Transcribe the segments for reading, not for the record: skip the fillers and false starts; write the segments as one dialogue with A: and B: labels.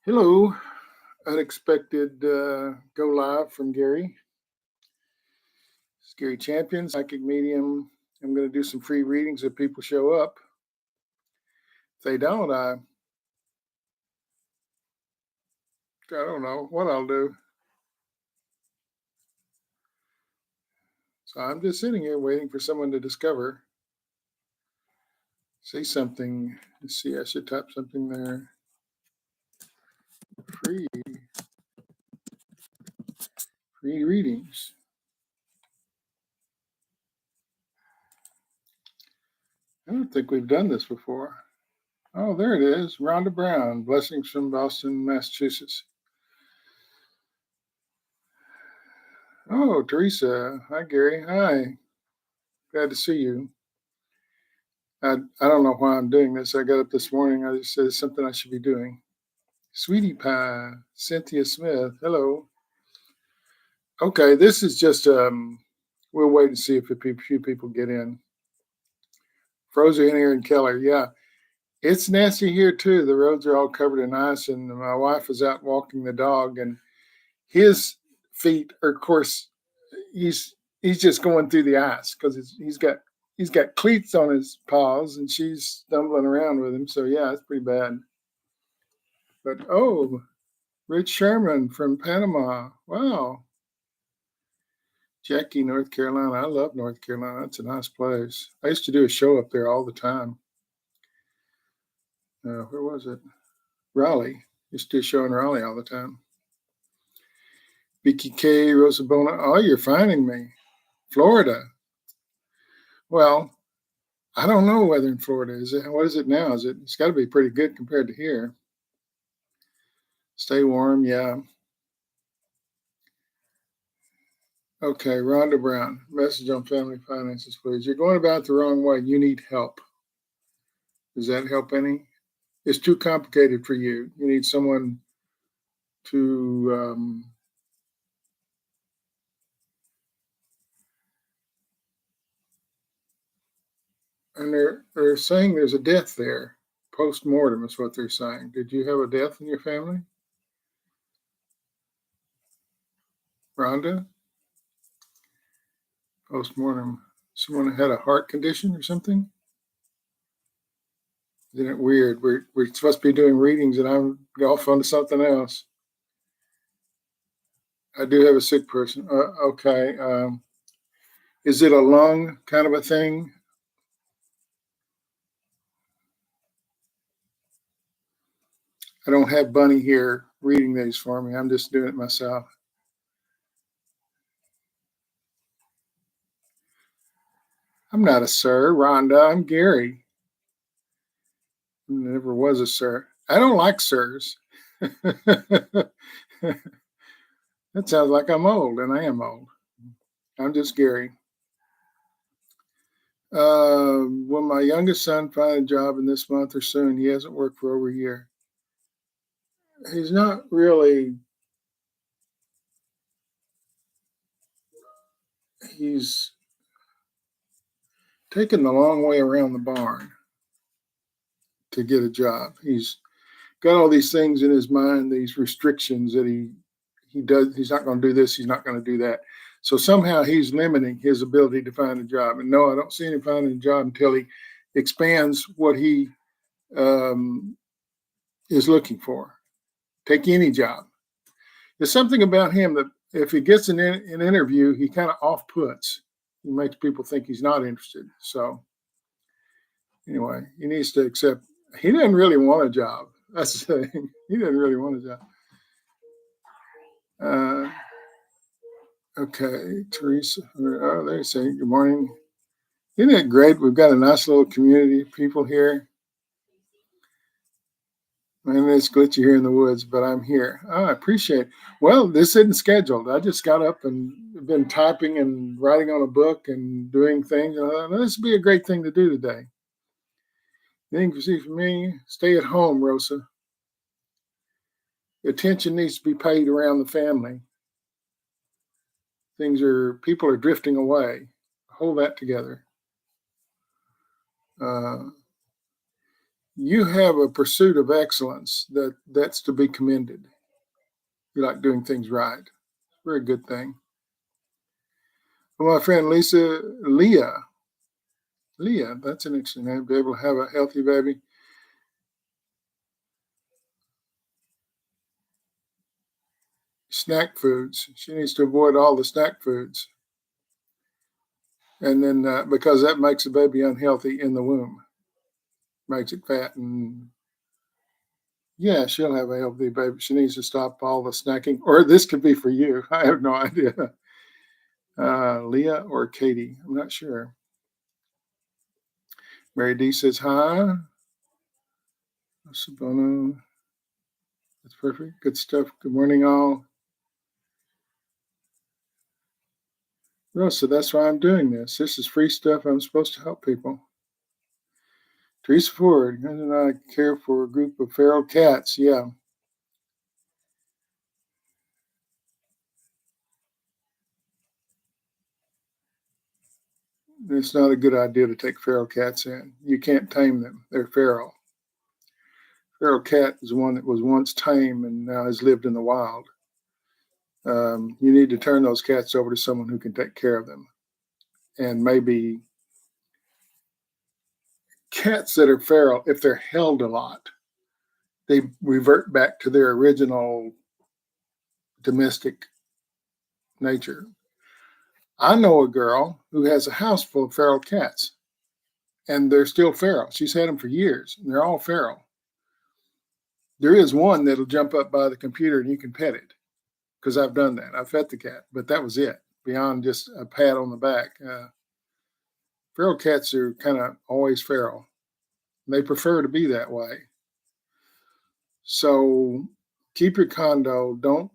A: Hello, unexpected go live from Gary. It's Gary Champion, psychic medium. I'm going to do some free readings if people show up. If they don't, I don't know what I'll do. So I'm just sitting here waiting for someone to discover. Say something. Let's see, I should type something there. Free, free readings. I don't think we've done this before. Oh, there it is. Rhonda Brown. Blessings from Boston, Massachusetts. Oh, Teresa. Hi, Gary. Hi. Glad to see you. I don't know why I'm doing this. I got up this morning. I just said it's something I should be doing. Sweetie Pie, Cynthia Smith. Hello. Okay, this is just, we'll wait and see if a few people get in. Frozen here in Keller. Yeah, it's nasty here too. The roads are all covered in ice, and my wife is out walking the dog, and his feet are, of course, he's just going through the ice because he's got cleats on his paws, and she's stumbling around with him. So yeah, it's pretty bad. But oh, Rich Sherman from Panama. Wow. Jackie, North Carolina. I love North Carolina. It's a nice place. I used to do a show up there all the time. Where was it? Raleigh. Used to do a show in Raleigh all the time. Vicky K, Rosabona. Oh, you're finding me. Florida. Well, I don't know weather in Florida. What is it now? It's got to be pretty good compared to here. Stay warm, yeah. Okay, Rhonda Brown. Message on family finances, please. You're going about it the wrong way. You need help. Does that help any? It's too complicated for you. You need someone to and they're saying there's a death there. Post mortem is what they're saying. Did you have a death in your family, Rhonda? Post mortem. Someone had a heart condition or something. Isn't it weird? We're supposed to be doing readings, and I'm off onto something else. I do have a sick person. Okay. Is it a lung kind of a thing? I don't have Bunny here reading these for me. I'm just doing it myself. I'm not a sir, Rhonda. I'm Gary. Never was a sir. I don't like sirs. That sounds like I'm old, and I am old. I'm just Gary. Will my youngest son find a job in this month or soon? He hasn't worked for over a year. He's not really. He's taken the long way around the barn to get a job. He's got all these things in his mind, these restrictions that he does. He's not going to do this. He's not going to do that. So somehow he's limiting his ability to find a job. And no, I don't see him finding a job until he expands what he is looking for. Take any job. There's something about him that if he gets an interview, he kind of off puts. He makes people think he's not interested. So anyway, he needs to accept. He doesn't really want a job. That's the thing. He doesn't really want a job. Okay, Teresa. Oh, they say good morning. Isn't it great? We've got a nice little community of people here. And it's glitchy here in the woods, but I'm here. Oh, I appreciate it. Well, this isn't scheduled. I just got up and been typing and writing on a book and doing things. This would be a great thing to do today. Anything you see for me? Stay at home, Rosa. Attention needs to be paid around the family. People are drifting away. Hold that together. you have a pursuit of excellence that's to be commended. You like doing things right. It's a very good thing. Well, my friend Leah, that's an interesting name. Be able to have a healthy baby. Snack foods. She needs to avoid all the snack foods, and then because that makes the baby unhealthy in the womb, makes it fat, and yeah, she'll have a healthy baby. She needs to stop all the snacking, or this could be for you. I have no idea. Leah or Katie, I'm not sure. Mary D says hi. Sabono, that's perfect. Good stuff. Good morning, all. Rosa, that's why I'm doing this. This is free stuff. I'm supposed to help people. Teresa Ford, and I care for a group of feral cats. Yeah. It's not a good idea to take feral cats in. You can't tame them. They're feral. Feral cat is one that was once tame and now has lived in the wild. You need to turn those cats over to someone who can take care of them. And maybe cats that are feral, if they're held a lot, they revert back to their original domestic nature. I know a girl who has a house full of feral cats, and they're still feral. She's had them for years, and they're all feral. There is one that'll jump up by the computer and you can pet it because I've done that. I've fed the cat, but that was it. Beyond just a pat on the back. Feral cats are kind of always feral. They prefer to be that way. So keep your condo. Don't.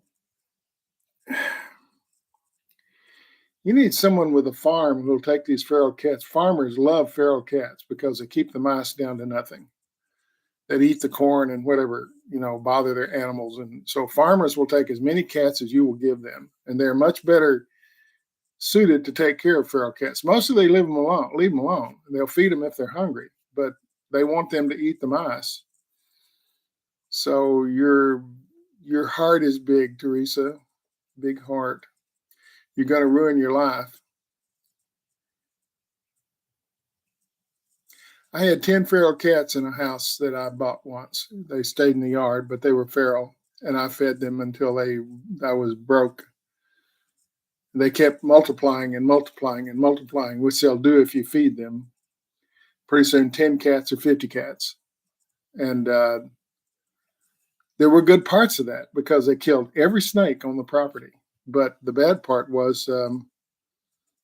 A: You need someone with a farm who'll take these feral cats. Farmers love feral cats because they keep the mice down to nothing. That eat the corn and whatever, bother their animals. And so farmers will take as many cats as you will give them. And they're much better suited to take care of feral cats. Mostly they leave them alone. They'll feed them if they're hungry, but they want them to eat the mice. So your heart is big, Teresa. Big heart. You're going to ruin your life. I had 10 feral cats in a house that I bought once. They stayed in the yard, but they were feral, and I fed them until I was broke. They kept multiplying and multiplying and multiplying, which they'll do if you feed them. Pretty soon, 10 cats or 50 cats. And there were good parts of that because they killed every snake on the property. But the bad part was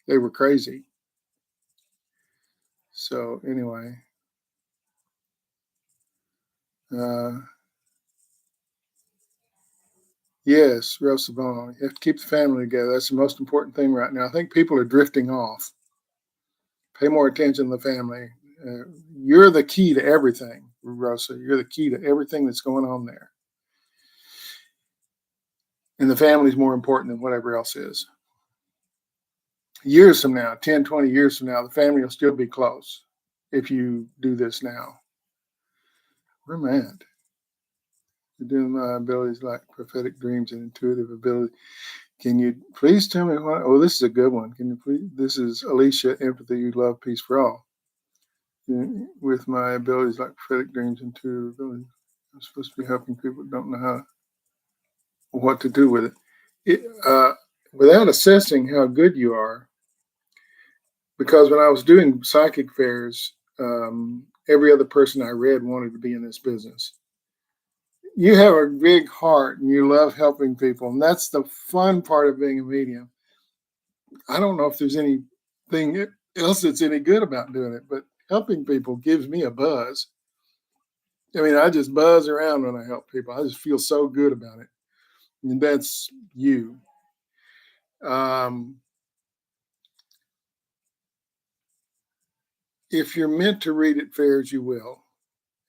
A: they were crazy. So anyway, yes, Rosa Bone. You have to keep the family together. That's the most important thing right now. I think people are drifting off. Pay more attention to the family. You're the key to everything, Rosa. You're the key to everything that's going on there. And the family's more important than whatever else is. Years from now, 10, 20 years from now, the family will still be close if you do this now. Where am I at? Doing my abilities like prophetic dreams and intuitive ability. Can you please tell me what? Oh, this is a good one. Can you please? This is Alicia, empathy, love, peace for all. With my abilities like prophetic dreams and intuitive abilities, I'm supposed to be helping people who don't know what to do with it. Without assessing how good you are, because when I was doing psychic fairs, every other person I read wanted to be in this business. You have a big heart and you love helping people, and that's the fun part of being a medium. I don't know if there's anything else that's any good about doing it, but helping people gives me a buzz. I mean, I just buzz around when I help people. I just feel so good about it. And that's you. If you're meant to read at fairs, you will.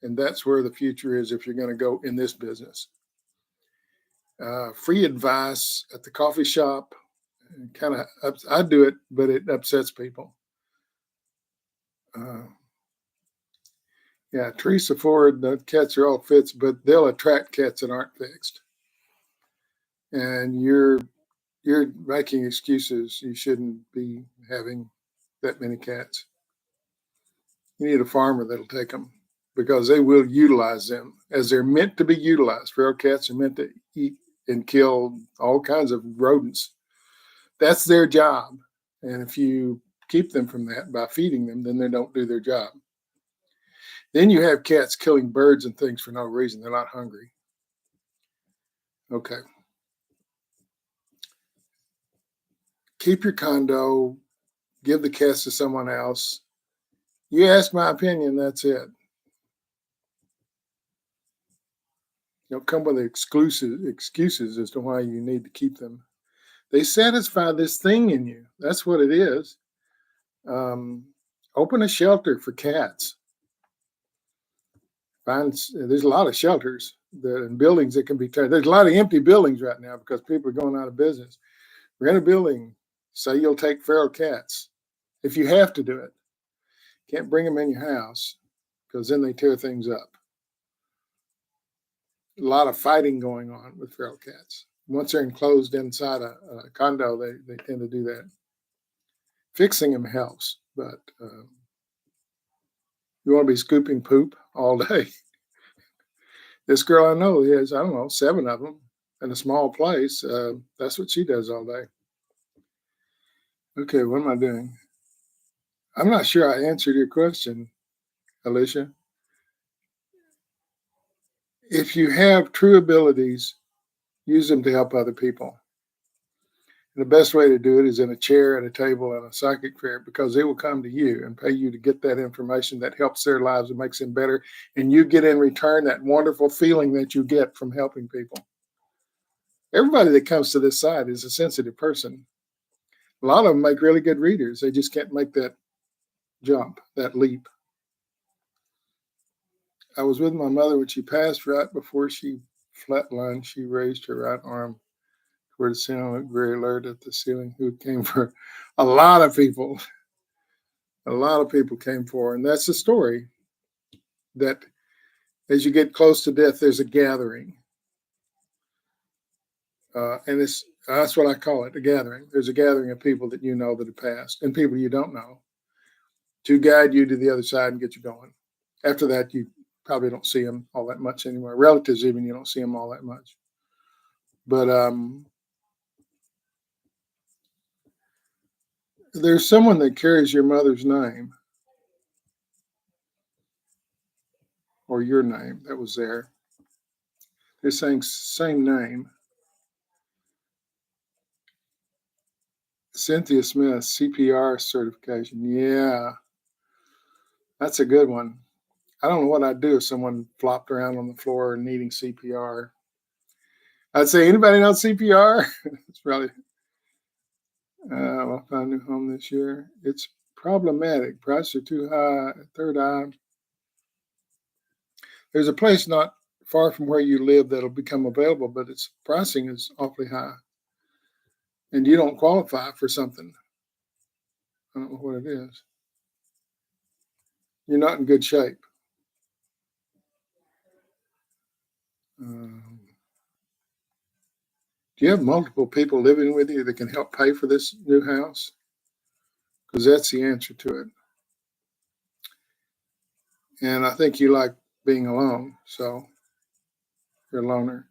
A: And that's where the future is if you're going to go in this business. Free advice at the coffee shop. Kind of, I do it, but it upsets people. Yeah, Teresa Ford, the cats are all fixed, but they'll attract cats that aren't fixed. And you're making excuses. You shouldn't be having that many cats. You need a farmer that'll take them because they will utilize them as they're meant to be utilized. Feral cats are meant to eat and kill all kinds of rodents. That's their job. And if you keep them from that by feeding them, then they don't do their job. Then you have cats killing birds and things for no reason. They're not hungry. Okay. Keep your condo, give the cats to someone else. You ask my opinion, that's it. Don't come with excuses as to why you need to keep them. They satisfy this thing in you. That's what it is. Um, Open a shelter for cats. There's a lot of shelters and buildings that can be turned. There's a lot of empty buildings right now because people are going out of business. Rent a building. Say you'll take feral cats if you have to do it. Can't bring them in your house because then they tear things up. A lot of fighting going on with feral cats. Once they're enclosed inside a condo, they tend to do that. Fixing them helps, but you want to be scooping poop all day. This girl I know has, I don't know, 7 of them in a small place. That's what she does all day. Okay, what am I doing? I'm not sure I answered your question, Alicia. If you have true abilities, use them to help other people. And the best way to do it is in a chair, at a table, and a psychic fair, because they will come to you and pay you to get that information that helps their lives and makes them better. And you get in return that wonderful feeling that you get from helping people. Everybody that comes to this side is a sensitive person. A lot of them make really good readers. They just can't make that jump, that leap. I was with my mother when she passed. Right before she flatlined, she raised her right arm toward the ceiling, looked very alert at the ceiling, who came for a lot of people. A lot of people came for her. And that's the story, that as you get close to death, there's a gathering. And that's what I call it, a gathering. There's a gathering of people that you know that have passed and people you don't know to guide you to the other side and get you going. After that, you probably don't see them all that much anymore. Relatives, even, you don't see them all that much. But there's someone that carries your mother's name or your name that was there. They're saying same name. Cynthia Smith, CPR certification. Yeah, that's a good one. I don't know what I'd do if someone flopped around on the floor needing CPR. I'd say, anybody know CPR? It's probably, I'll find a new home this year. It's problematic. Prices are too high. Third eye. There's a place not far from where you live that'll become available, but its pricing is awfully high. And you don't qualify for something. I don't know what it is. You're not in good shape. Um, do you have multiple people living with you that can help pay for this new house? Because that's the answer to it. And I think you like being alone, so you're a loner.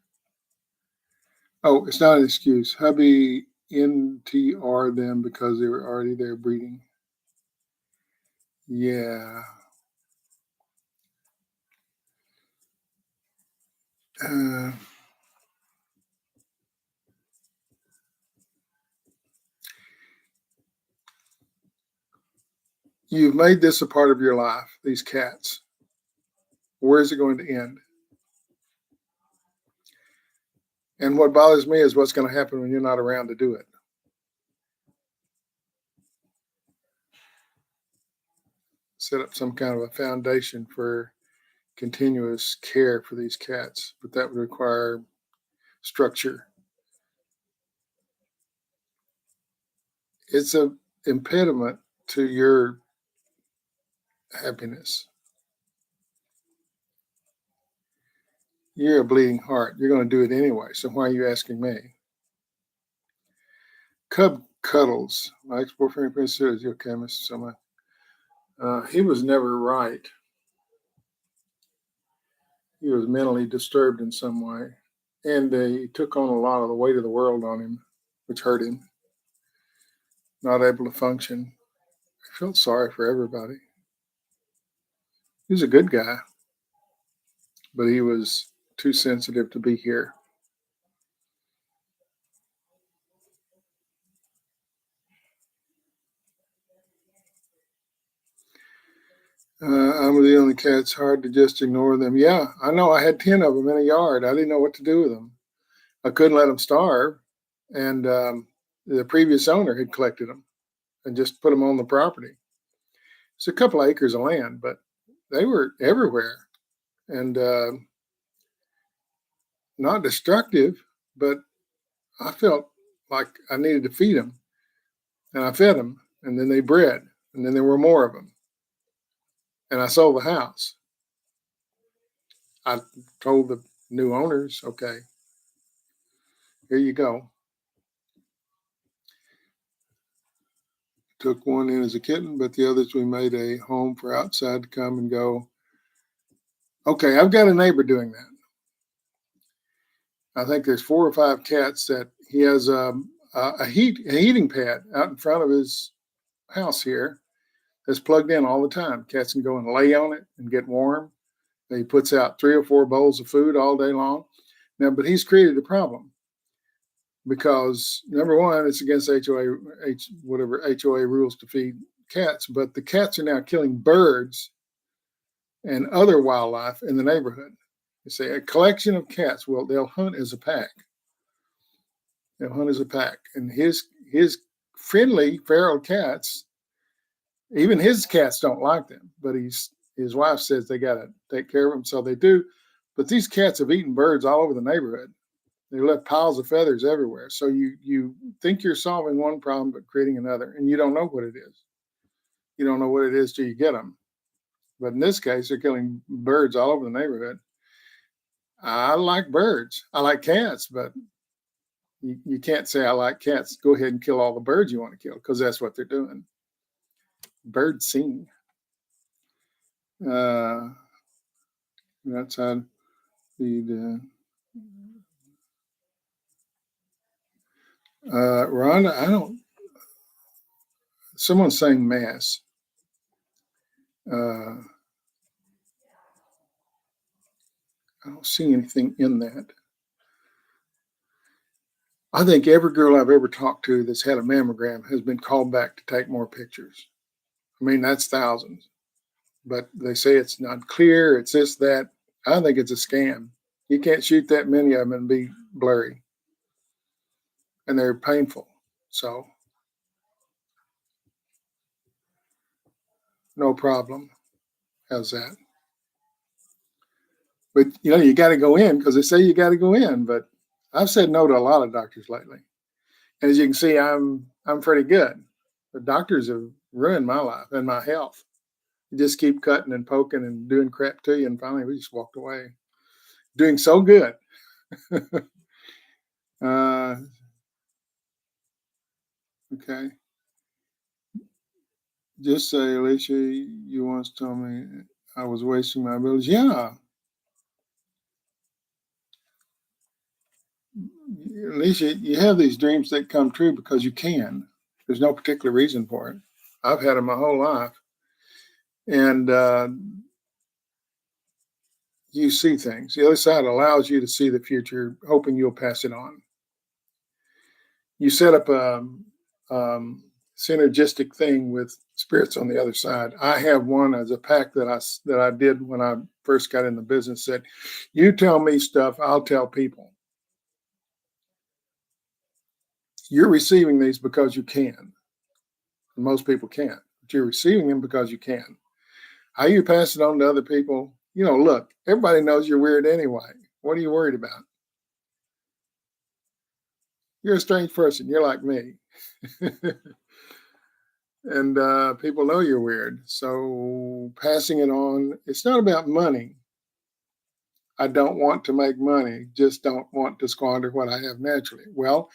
A: Oh, it's not an excuse. Hubby NTR them because they were already there breeding. Yeah. Uh, you've made this a part of your life, these cats. Where is it going to end? And what bothers me is what's going to happen when you're not around to do it. Set up some kind of a foundation for continuous care for these cats, but that would require structure. It's an impediment to your happiness. You're a bleeding heart. You're going to do it anyway. So why are you asking me? Cub Cuddles. My ex-boyfriend considers you okay, Mr. Summer. He was never right. He was mentally disturbed in some way. And he took on a lot of the weight of the world on him, which hurt him. Not able to function. I felt sorry for everybody. He was a good guy, but he was too sensitive to be here. I'm the only cat. It's hard to just ignore them. Yeah, I know. I had 10 of them in a yard. I didn't know what to do with them. I couldn't let them starve. And the previous owner had collected them and just put them on the property. It's a couple of acres of land, but they were everywhere and not destructive, but I felt like I needed to feed them. And I fed them, and then they bred, and then there were more of them. And I sold the house. I told the new owners, okay, here you go. Took one in as a kitten, but the others we made a home for outside to come and go. Okay, I've got a neighbor doing that. I think there's 4 or 5 cats that he has a heating pad out in front of his house here that's plugged in all the time. Cats can go and lay on it and get warm. He puts out 3 or 4 bowls of food all day long. Now, but he's created a problem because number one, it's against HOA rules to feed cats, but the cats are now killing birds and other wildlife in the neighborhood. You say a collection of cats. Well, they'll hunt as a pack. They'll hunt as a pack, and his friendly feral cats, even his cats don't like them. But his wife says they got to take care of them, so they do. But these cats have eaten birds all over the neighborhood. They left piles of feathers everywhere. So you think you're solving one problem but creating another, and you don't know what it is. You don't know what it is till you get them. But in this case, they're killing birds all over the neighborhood. I like birds. I like cats, but you can't say I like cats. Go ahead and kill all the birds you want to kill because that's what they're doing. Birds sing. Uh, that's how feed. Rhonda, I don't. Someone's saying mass. I don't see anything in that. I think every girl I've ever talked to that's had a mammogram has been called back to take more pictures. I mean, that's thousands, but they say it's not clear. It's this, that. I think it's a scam. You can't shoot that many of them and be blurry, and they're painful. So, no problem. How's that? But you got to go in because they say you got to go in. But I've said no to a lot of doctors lately. And as you can see, I'm pretty good. The doctors have ruined my life and my health. You just keep cutting and poking and doing crap to you, and finally we just walked away. Doing so good. uh, okay. Just say, Alicia, you once told me I was wasting my abilities. Yeah. Alicia, you have these dreams that come true because you can. There's no particular reason for it. I've had them my whole life. And you see things. The other side allows you to see the future, hoping you'll pass it on. You set up a synergistic thing with spirits on the other side. I have one as a pact that I did when I first got in the business. Said, "You tell me stuff, I'll tell people. You're receiving these because you can. Most people can't, but you're receiving them because you can. How you pass it on to other people? Look, everybody knows you're weird anyway. What are you worried about? You're a strange person. You're like me." And people know you're weird. So passing it on, it's not about money. I don't want to make money, just don't want to squander what I have naturally. Well,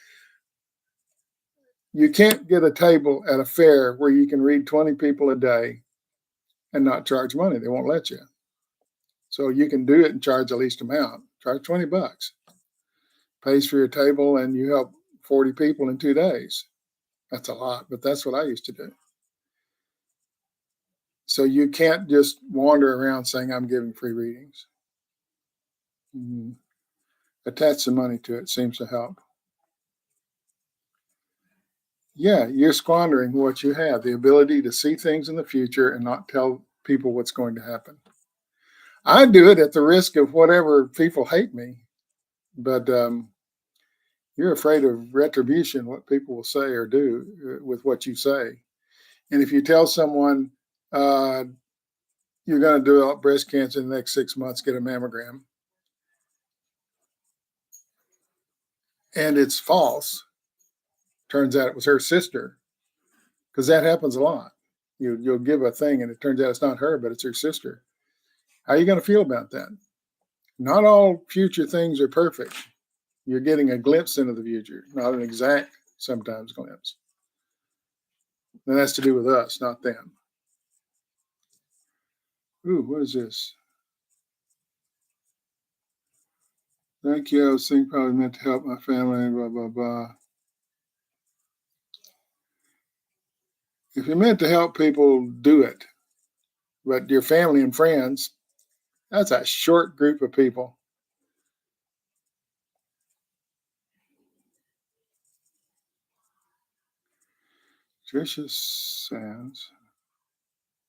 A: you can't get a table at a fair where you can read 20 people a day and not charge money. They won't let you. So you can do it and charge the least amount. Charge $20. Pays for your table and you help 40 people in 2 days. That's a lot, but that's what I used to do. So you can't just wander around saying I'm giving free readings. Mm. Attach some money to it seems to help. Yeah, you're squandering what you have, the ability to see things in the future and not tell people what's going to happen. I do it at the risk of whatever people hate me, but you're afraid of retribution, what people will say or do with what you say. And if you tell someone uh, you're going to develop breast cancer in the next 6 months, get a mammogram, and it's false, turns out it was her sister, because that happens a lot. You'll give a thing and it turns out it's not her, but it's her sister. How are you going to feel about that? Not all future things are perfect. You're getting a glimpse into the future, not an exact, sometimes, glimpse. And that's to do with us, not them. Ooh, what is this? Thank you. I was thinking probably meant to help my family, blah, blah, blah. If you're meant to help people, do it. But your family and friends, that's a short group of people. Tricia Sands,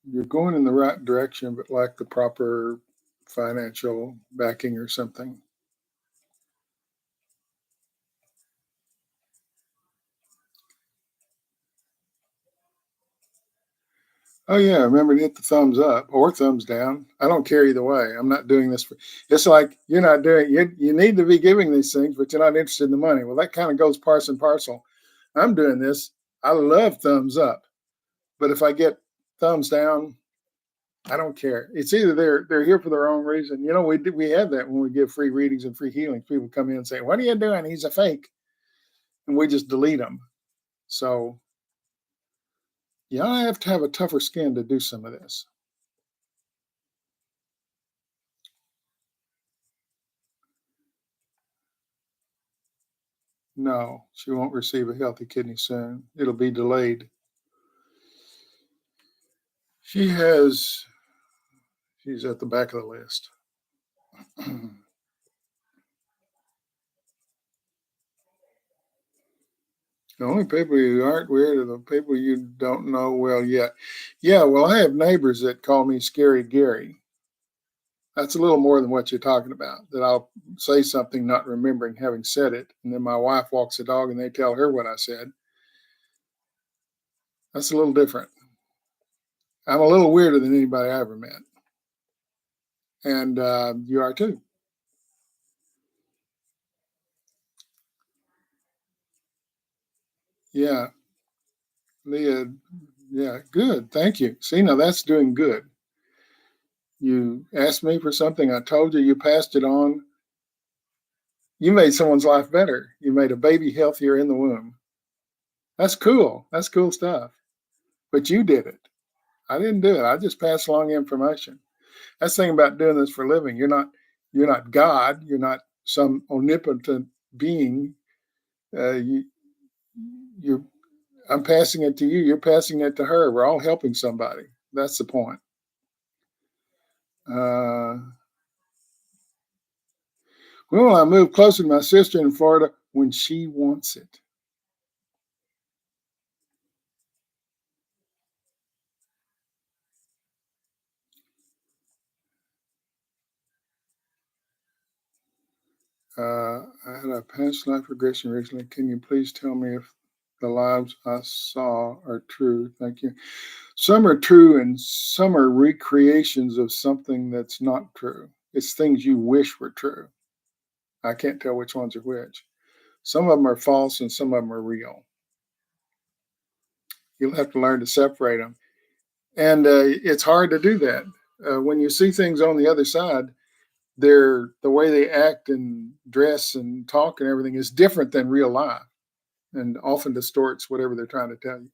A: you're going in the right direction, but lack the proper financial backing or something. Oh yeah, remember to hit the thumbs up or thumbs down. I don't care either way. I'm not doing this for. It's like you're not doing. You need to be giving these things, but you're not interested in the money. Well, that kind of goes parse and parcel. I'm doing this. I love thumbs up, but if I get thumbs down, I don't care. It's either they're here for their own reason. You know, we have that when we give free readings and free healings. People come in and say, "What are you doing? He's a fake," and we just delete them. So yeah, I have to have a tougher skin to do some of this. No, she won't receive a healthy kidney soon. It'll be delayed. She has, she's at the back of the list. The only people who aren't weird are the people you don't know well yet. Yeah, well, I have neighbors that call me Scary Gary. That's a little more than what you're talking about, that I'll say something not remembering having said it. And then my wife walks the dog and they tell her what I said. That's a little different. I'm a little weirder than anybody I ever met. And you are too. Yeah, Leah. Yeah, good. Thank you. See, now that's doing good. You asked me for something, I told you, you passed it on. You made someone's life better. You made a baby healthier in the womb. That's cool. That's cool stuff. But you did it. I didn't do it. I just passed along information. That's the thing about doing this for a living. You're not God. You're not some omnipotent being. You, you're. I'm passing it to you. You're passing it to her. We're all helping somebody. That's the point. Uh, when will I move closer to my sister in Florida? When she wants it. I had a past life regression recently. Can you please tell me if the lives I saw are true? Thank you. Some are true and some are recreations of something that's not true. It's things you wish were true. I can't tell which ones are which. Some of them are false and some of them are real. You'll have to learn to separate them. And it's hard to do that. When you see things on the other side, the way they act and dress and talk and everything is different than real life, and often distorts whatever they're trying to tell you.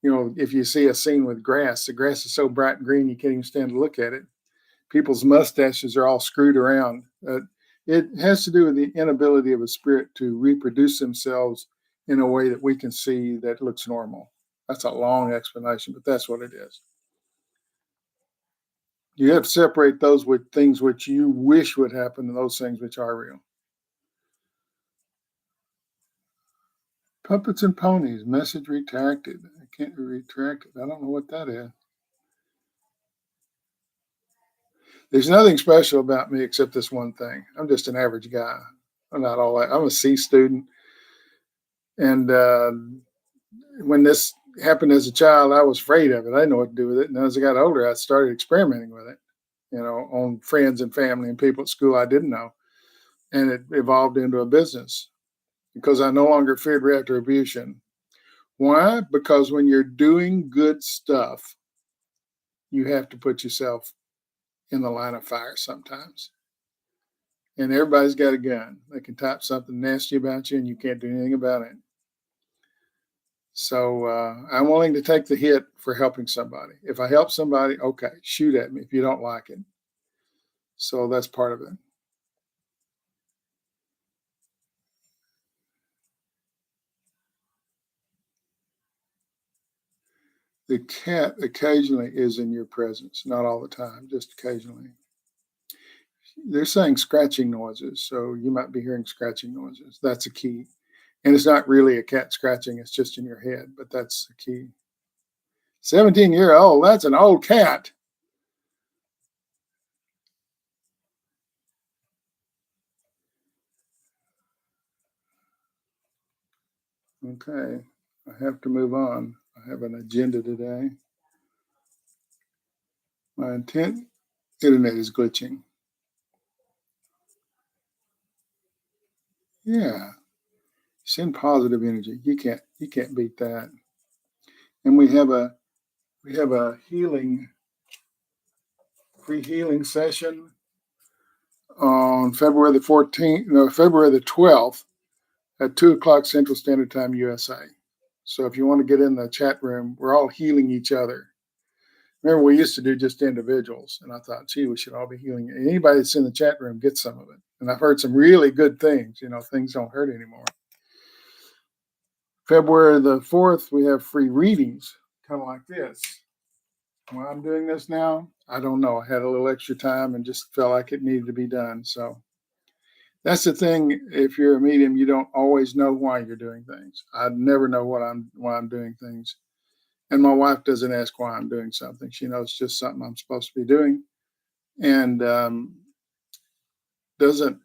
A: You know, if you see a scene with grass, the grass is so bright green you can't even stand to look at it. People's mustaches are all screwed around. It has to do with the inability of a spirit to reproduce themselves in a way that we can see that looks normal. That's a long explanation, but that's what it is. You have to separate those with things which you wish would happen and those things which are real. Puppets and ponies, message retracted. I can't retract it. I don't know what that is. There's nothing special about me except this one thing. I'm just an average guy. I'm not all that. I'm a C student. And when this happened as a child, I was afraid of it. I didn't know what to do with it. And as I got older, I started experimenting with it, you know, on friends and family and people at school I didn't know. And it evolved into a business because I no longer feared retribution. Why? Because when you're doing good stuff, you have to put yourself in the line of fire sometimes. And everybody's got a gun. They can type something nasty about you and you can't do anything about it. So I'm willing to take the hit for helping somebody. If I help somebody, okay, shoot at me if you don't like it. So that's part of it. The cat occasionally is in your presence, not all the time, just occasionally. They're saying scratching noises, so you might be hearing scratching noises. That's a key. And it's not really a cat scratching, it's just in your head, but that's the key. 17-year-old, that's an old cat. Okay, I have to move on. I have an agenda today. My internet is glitching. Yeah, send positive energy. You can't beat that. And we have a free healing session on February the 14th, no, February the 12th at 2 o'clock Central Standard Time, USA. So if you want to get in the chat room, we're all healing each other. Remember, we used to do just individuals, and I thought, gee, we should all be healing. Anybody that's in the chat room gets some of it. And I've heard some really good things. You know, things don't hurt anymore. February the 4th, we have free readings, kind of like this. Why I'm doing this now, I don't know. I had a little extra time and just felt like it needed to be done. So that's the thing. If you're a medium, you don't always know why you're doing things. I never know why I'm doing things. And my wife doesn't ask why I'm doing something. She knows it's just something I'm supposed to be doing. And doesn't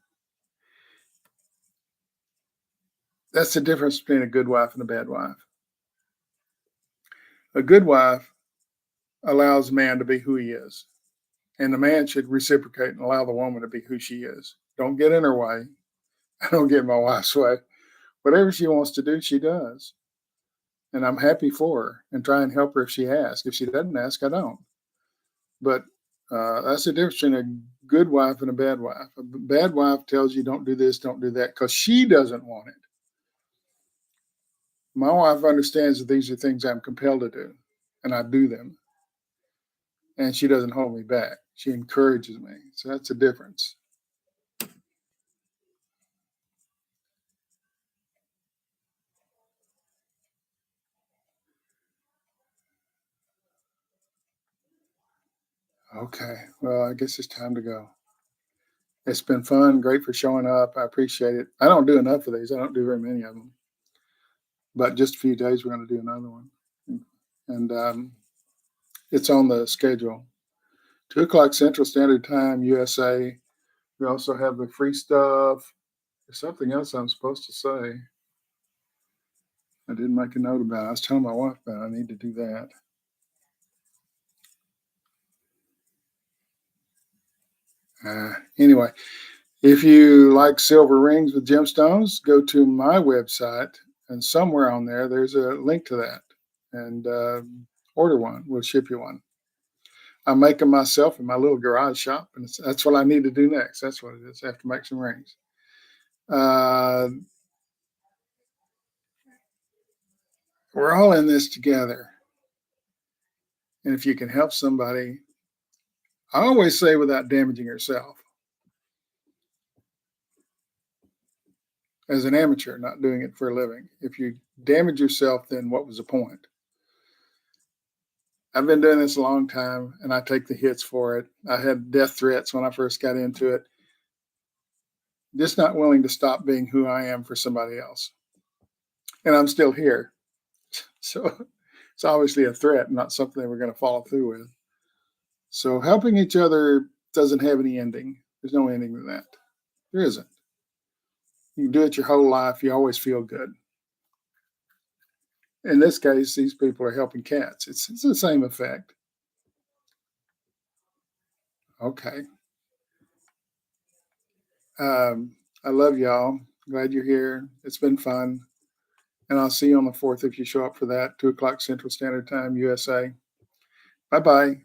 A: that's the difference between a good wife and a bad wife. A good wife allows a man to be who he is, and the man should reciprocate and allow the woman to be who she is. Don't get in her way. I don't get in my wife's way. Whatever she wants to do, she does. And I'm happy for her and try and help her if she asks. If she doesn't ask, I don't. But that's the difference between a good wife and a bad wife. A bad wife tells you don't do this, don't do that, because she doesn't want it. My wife understands that these are things I'm compelled to do, and I do them. And she doesn't hold me back. She encourages me. So that's the difference. Okay. Well, I guess it's time to go. It's been fun. Great for showing up. I appreciate it. I don't do enough of these. I don't do very many of them. But just a few days, we're going to do another one. And it's on the schedule. 2 o'clock Central Standard Time, USA. We also have the free stuff. There's something else I'm supposed to say. I didn't make a note about it. I was telling my wife about it. I need to do that. Anyway, if you like silver rings with gemstones, go to my website, and somewhere on there's a link to that, and order one. We'll ship you one. I make them myself in my little garage shop, and that's what I need to do next. That's what it is. I have to make some rings. Uh, we're all in this together, and if you can help somebody, I always say without damaging yourself. As an amateur, not doing it for a living. If you damage yourself, then what was the point? I've been doing this a long time and I take the hits for it. I had death threats when I first got into it. Just not willing to stop being who I am for somebody else. And I'm still here. So it's obviously a threat, not something we're going to follow through with. So helping each other doesn't have any ending. There's no ending to that. There isn't. You can do it your whole life. You always feel good. In this case, these people are helping cats. It's the same effect. Okay. I love y'all. Glad you're here. It's been fun. And I'll see you on the 4th if you show up for that, 2 o'clock Central Standard Time, USA. Bye bye.